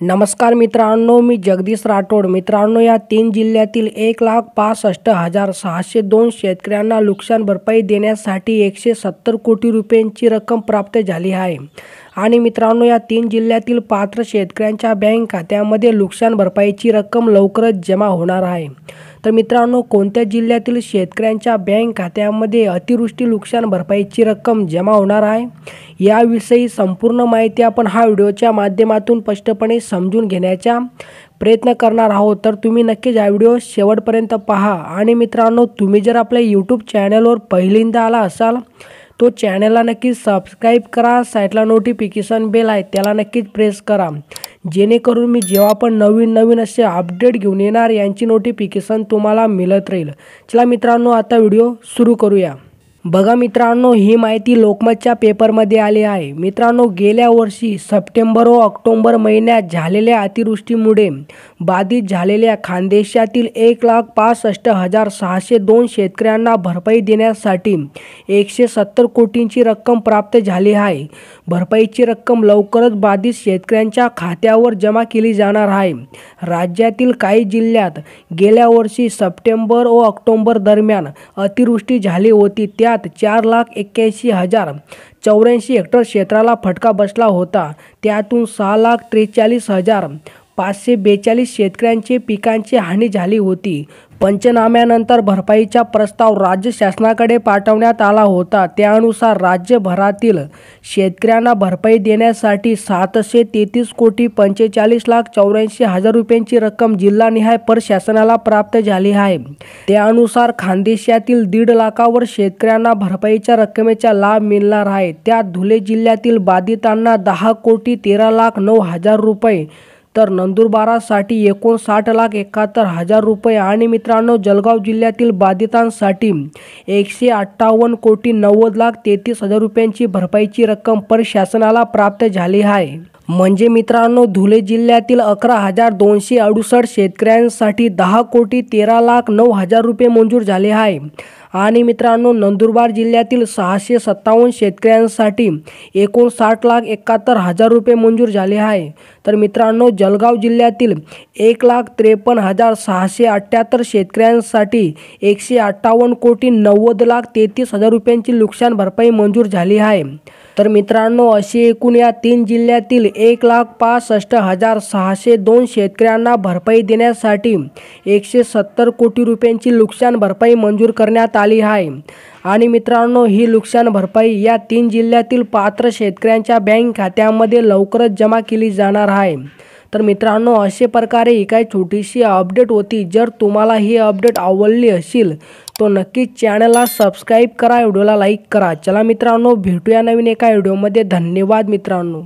नमस्कार मित्रांनो, मी जगदीश राठोड। मित्रांनो, या 3 जिल्ह्यातील 1,65,602 शेतकऱ्यांना नुकसान भरपाई देण्यासाठी 170 कोटी रुपयांची रक्कम प्राप्त झाली आहे। आणि मित्रांनो, या 3 जिल्ह्यातील पात्र शेतकऱ्यांच्या बँक खात्यामध्ये नुकसान भरपाईची रक्कम लवकरच जमा होणार आहे। तर मित्रांनो, कोणत्या जिल्ह्यातील शेतकऱ्यांच्या बँक खात्यामध्ये अतिवृष्टी नुकसान भरपाईची रक्कम जमा होणार आहे, याविषयी संपूर्ण माहिती आपण हा व्हिडिओच्या माध्यमातून स्पष्टपणे समजून घेण्याचा प्रयत्न करणार आहोत। तर तुम्ही नक्कीच हा व्हिडिओ शेवटपर्यंत पहा। आणि मित्रांनो, तुम्ही जर आपल्या यूट्यूब चॅनलवर पहिल्यांदा आला असाल तो चॅनलला नक्कीच सबस्क्राईब करा। साईडला नोटिफिकेशन बेल आहे त्याला नक्कीच प्रेस करा, जेणेकरून मी जेव्हा पण नवीन असे अपडेट घेऊन येणार यांची नोटिफिकेशन तुम्हाला मिळत राहील। चला मित्रांनो, आता व्हिडिओ सुरू करूया। बघा मित्रांनो, ही माहिती लोकमतच्या पेपरमध्ये आली आहे। मित्रांनो, गेल्या वर्षी सप्टेंबर व ऑक्टोबर महिन्यात झालेल्या अतिवृष्टीमुळे बाधित झालेल्या खानदेशातील 1,65,602 शेतकऱ्यांना भरपाई देण्यासाठी 170 कोटींची रक्कम प्राप्त झाली आहे। भरपाईची रक्कम लवकरच बाधित शेतकऱ्यांच्या खात्यावर जमा केली जाणार आहे। राज्यातील काही जिल्ह्यात गेल्या वर्षी सप्टेंबर व ऑक्टोबर दरम्यान अतिवृष्टी झाली होती। त्यात 4,81,084 हेक्टर क्षेत्राला फटका बसला होता। त्यातून 6,43,542 शेतकऱ्यांचे पिकांची हानी झाली होती। पंचनाम्यानंतर भरपाईचा प्रस्ताव राज्य शासनाकडे पाठवण्यात आला होता। त्यानुसार राज्यभरातील शेतकऱ्यांना भरपाई देण्यासाठी 733 कोटी 45,84,000 रुपयांची रक्कम जिल्हानिहाय प्रशासनाला प्राप्त झाली आहे। त्यानुसार खानदेशातील 1.5 लाखावर शेतकऱ्यांना भरपाईच्या रकमेचा लाभ मिळणार आहे। त्यात धुळे जिल्ह्यातील बाधितांना 10 कोटी 13,09,000 रुपये, तर नंदुरबारसाठी 59,71,000 रुपये आणि मित्रांनो, जळगाव जिल्ह्यातील बाधितांसाठी 158 कोटी 90,33,000 रुपयांची भरपाईची रक्कम प्रशासनाला प्राप्त झाली आहे। म्हणजे मित्रांनो, धुळे जिल्ह्यातील 11,268 शेतकऱ्यांसाठी 10 कोटी 13,09,000 रुपये मंजूर झाले आहे। आणि मित्रांनो, नंदुरबार जिल्ह्यातील 657 शेतकऱ्यांसाठी 59,71,000 रुपये मंजूर झाले आहे। तर मित्रांनो, जळगाव जिल्ह्यातील 1,53,678 शेतकऱ्यांसाठी 158 कोटी 90,33,000 रुपयांची नुकसान भरपाई मंजूर झाली आहे। तर मित्रांनो, अशी एकूण या 3 जिल्ह्यातील 1,65,602 शेतकऱ्यांना भरपाई देण्यासाठी 170 कोटी रुपयांची नुकसान भरपाई मंजूर करण्यात आली आहे। आणि मित्रांनो, ही नुकसान भरपाई या 3 जिल्ह्यातील पात्र शेतकऱ्यांच्या बँक खात्यामध्ये लवकरच जमा केली जाणार आहे। तर मित्रांनो, अशा प्रकारे ही काही छोटीशी अपडेट होती। जर तुम्हाला ही अपडेट आवडली असेल तो नक्कीच चॅनलला सबस्क्राईब करा, व्हिडिओला लाईक करा। चला मित्रांनो, भेटूया नवीन एका व्हिडिओमध्ये। धन्यवाद मित्रांनो।